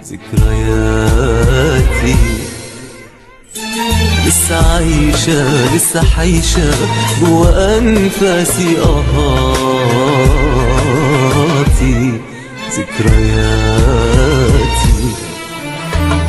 ذكرياتي لسه عايشة لسه حايشة جوا أنفاسي آهاتي. ذكرياتي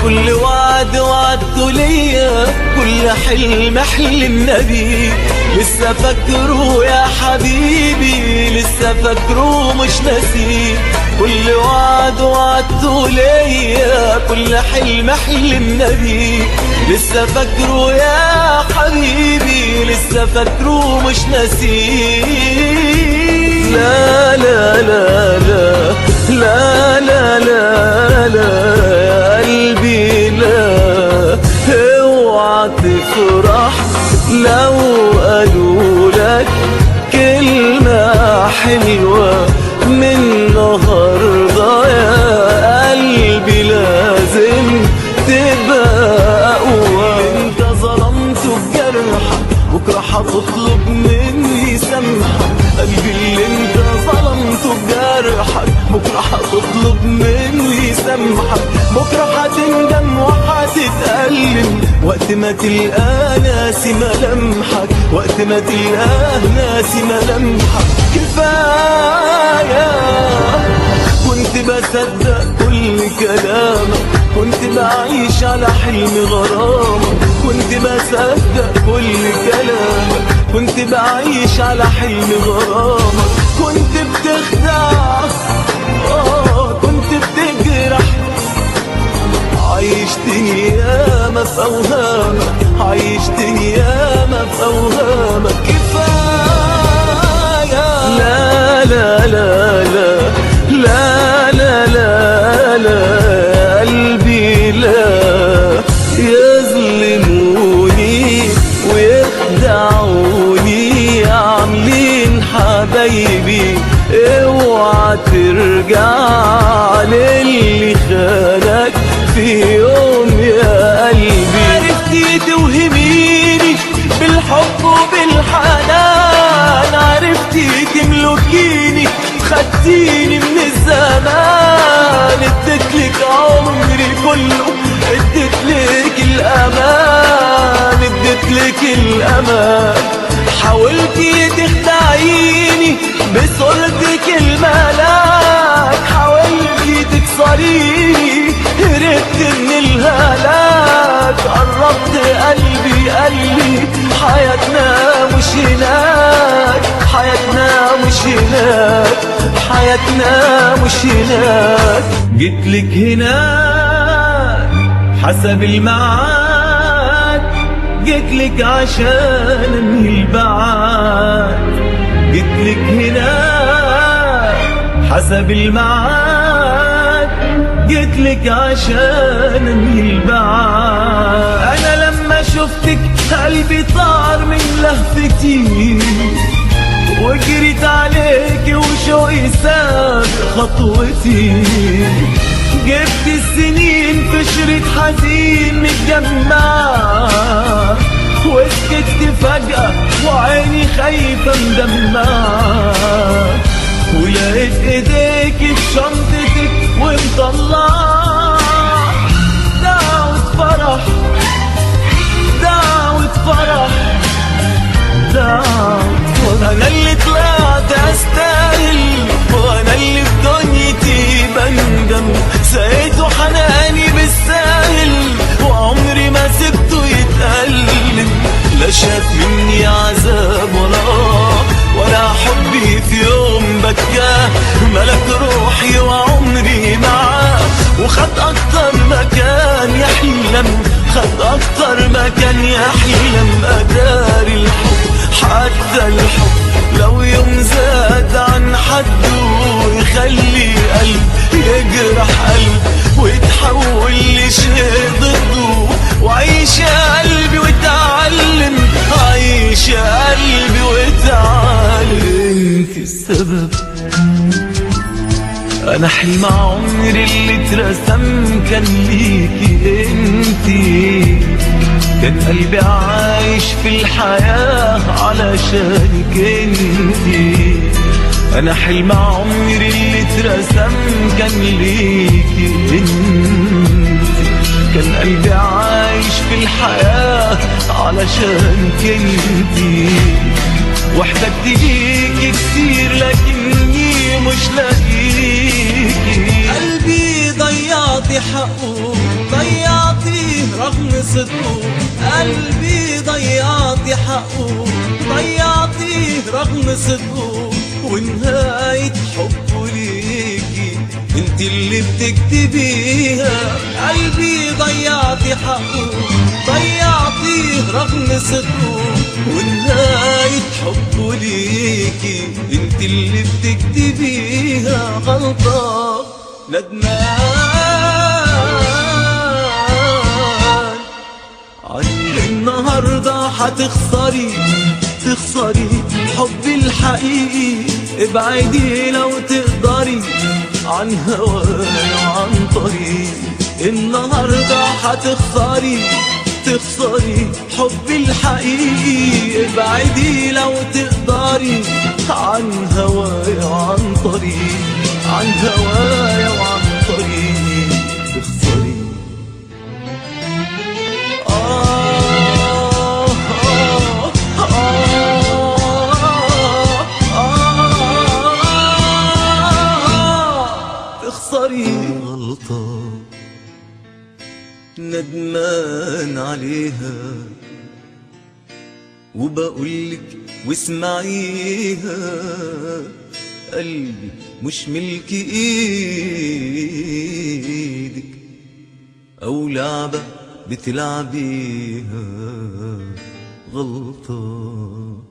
كل وعد وعدته ليا، كل حلم حلمنا بيه، لسه فاكره يا حبيبي، لسه فاكره مش ناسيه. كل وعد وعدته ليا، كل حلم حلمنا بيه، لسه فاكره يا حبيبي، لسه فاكره مش ناسيه. لا لا لا لا لا لا لا لا يا قلبي لا، اوعى تفرح لو قالوا لك كلمة حلوة من النهاردة يا قلبي، لازم تبقى أقوى. انت ظلمت بجرحك بكرة هتطلب مني سمحك، قلبي اللي انت ظلمته بجرحك بكرة هتطلب مني سمحك. بكرة هتندم وهتتألم وقت ما تلقى ناسي ملامحك، وقت ما تلقى ناسي ملامحك. كفاية كنت بصدق كل كلامك، كنت بعيش على حلم غرامك، كنت بصدق كل كلامك، كنت بعيش على حلم غرامك. كنت بتخدع كنت بتجرح، عيشتني ياما في أوهامك، عيشتني ياما في أوهامك. كفاية لا لا لا لا لا لا لا لا قلبي لا، يظلموني ويخدعوني عاملين حبايبي، اوعى ترجع للي خانك في يوم يا قلبي. عرفتي توهميني بالحب وبالحنان، عرفتي تملكيني خدتيني من الزمان، اديتلك عمري كله، اديتلك الامان، اديتلك الامان. حاولتي تخدعيني بصورتك الملاك، حاولتي تكسريني هربت من الهلاك. قربت قلبي قلبي حياتنا مش هناك، حياتنا مش هناك، حياتنا مش هناك. جيتلك هناك حسب الميعاد، جيتلك عشان انهي البعاد. جيتلك هناك حسب الميعاد، جيتلك عشان انهي البعاد. انا لما شفتك قلبي طار من لهفتي، وجريت عليك وشوقي ساب خطوتي. جبت السنين في شريط حزين متجمع، وسكت فجأة وعيني خايفة مدمعة، ولقيت ايديك في شنطتك ومطلعة دعوة فرح، دعوة فرح، دعوة فرح. أنا اللي طلعت أستاهل، وأنا اللي في دنيتي بندم، سقيته حناني بالساهل وعمري ما سبته يتألم. لا شاف مني عذاب ولا حبي في يوم بكاه، ملك روحي وعمري معاه، وخد أكتر مكان يحلم، خد أكتر مكان يحلم. أدار الحب حتى الحب لو يوم زاد عن حده، ويخلي قلب يجرح قلب ويتحول لشيء ضده. وعيش يا قلبي وتعلم، عيش يا قلبي وتعلم. انت السبب، انا حلم عمري اللي اترسم كان ليكي انتي، كان قلبي عايش في الحياة علشانك انتي. انا حلم عمري اللي اترسم كان ليكي انتي. عشانك انتي، واحتجت ليكي كتير لكني مش لاقيكي. قلبي ضيعتي حقه، ضيعتي رغم صدقه. قلبي ضيعتي حقه، ضيعتي رغم صدقه. ونهاية حبه ليكي انت اللي بتكتبيها. قلبي ضيعتي حقه، ضيعتي رغم صدقه. ونهاية حبه ليكي انت اللي بتكتبيها. غلطة ندمان علي النهاردة حتخسري، تخسري حبي الحقيقي. ابعدي لو تقدري عن هواي وعن طريق. النهاردة حتخسري، تخسري حبي الحقيقي. ابعدي لو تقدري عن هواي وعن طريق، عن هواي وعن طريق تخسري. تخسري. غلطة ندمان عليها، وبقولك واسمعيها. قلبي مش ملك ايدك، او لعبة بتلعبيها. غلطة